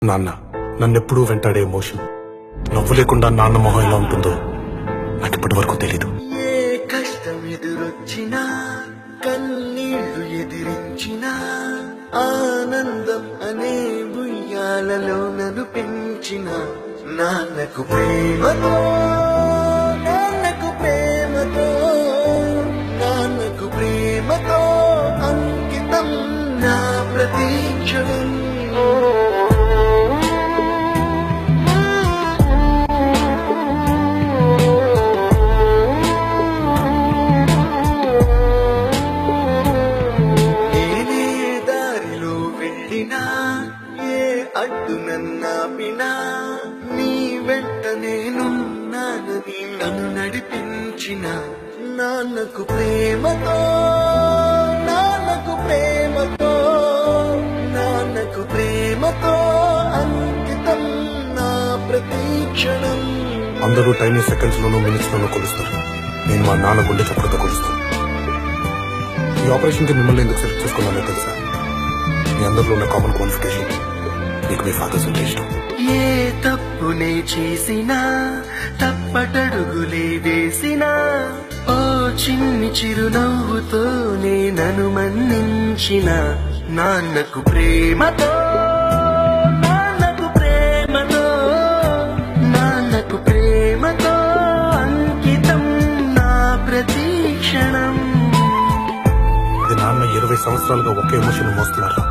నాన్న నన్నెప్పుడూ వెంటాడే ఎమోషన్ నవ్వు లేకుండా నాన్న మొహం ఎలా ఉంటుందో నాకు ఇప్పటి వరకు తెలీదు. ఏ కష్టం ఎదురొచ్చినా కన్నీళ్లు ఎదిరించినా ఆనందం అనే బుయ్యాలలో నన్ను పెంచిన నాన్నకు ప్రేమతో నాన్నకు ప్రేమతో నాన్నకు ప్రేమతో అంకితం నా ప్రతీక్షణం. ఏ అడ్డు నన్నాపినా నీ వెంట నేనున్నానని నన్ను నడిపించిన నాన్నకు ప్రేమతో నాన్నకు ప్రేమతో నాన్నకు ప్రేమతో అంకితం నా ప్రతీక్షణం. అందరూ టైనీ సెకండ్స్ లోనూ మినిట్స్ లోనూ కొలుస్తారు. నేను మా నాన్న గుండె చప్పుడుతో కొలుస్తాను. ఈ ఆపరేషన్ కి మిమ్మల్ని ఎందుకు సెలెక్ట్ చేసుకున్నానో తెలుసా? మీ అందరిలో ఉన్న కామన్ క్వాలిఫికేషన్ మీకు మీ ఫాదర్స్ అంటే ఇష్టం. ఏ తప్పునే చేసినా తప్పటడుగులే వేసినా ఓ చిన్ని చిరునవ్వుతో నన్ను మన్నించిన నాన్నకు ప్రేమతో నాన్నకు ప్రేమతో నాన్నకు ప్రేమతో అంకితం నా ప్రతీక్షణం. అది నాన్న 20 సంవత్సరాలుగా ఒకే ఎమోషన్ మోస్తున్నారు.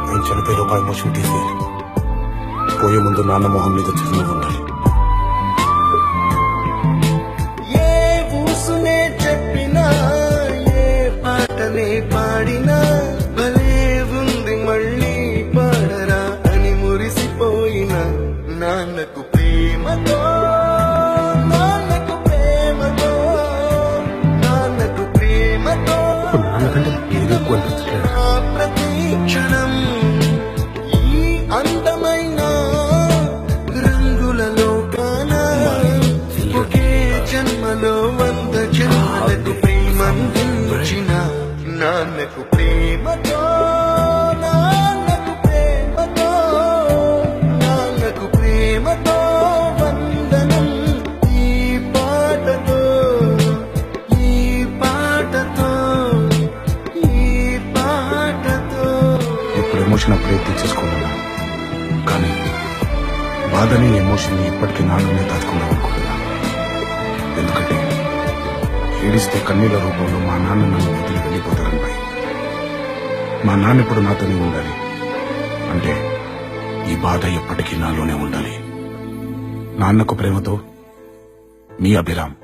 ఆయన చనిపోయి ఒక ఎమోషన్ తీసేయాలి. పోయే ముందు నాన్న మొహం మీద చిరునవ్వు ఉండాలి. ఏ ఊసునే చెప్పినా ఏ పాటనే పాడినా భలే ఉంది మళ్ళీ పాడరా అని మురిసిపోయిన నాన్నకు ప్రేమతో నాన్నకు ప్రేమతో నాన్నకు ప్రేమతో నా ప్రతీక్షణం. ఈ అందమైన రంగులలో కానా ఒకే జన్మలో 100 జన్మలకు ప్రేమందించిన నాన్నకు ప్రేమతో నాన్నకు ప్రేమతో నాన్నకు ప్రేమతో వందనం. ఈ పాటతో ఈ పాటతో ఈ పాటతో ఇప్పుడు ఎమోషన్ అప్పుడే తీసేసుకోవాలన్నా, కానీ బాధని ఎమోషన్ ఇప్పటికీ నాన్ననే దాచుకుందాం అనుకుంటున్నా. ఎందుకంటే ఏడిస్తే కన్నీళ్ల రూపంలో మా నాన్న నన్ను వదిలి వెళ్ళిపోతారని భయం. మా నాన్న ఇప్పుడు నాతోనే ఉండాలి అంటే ఈ బాధ ఎప్పటికీ నాలోనే ఉండాలి. నాన్నకు ప్రేమతో మీ అభిరామ్.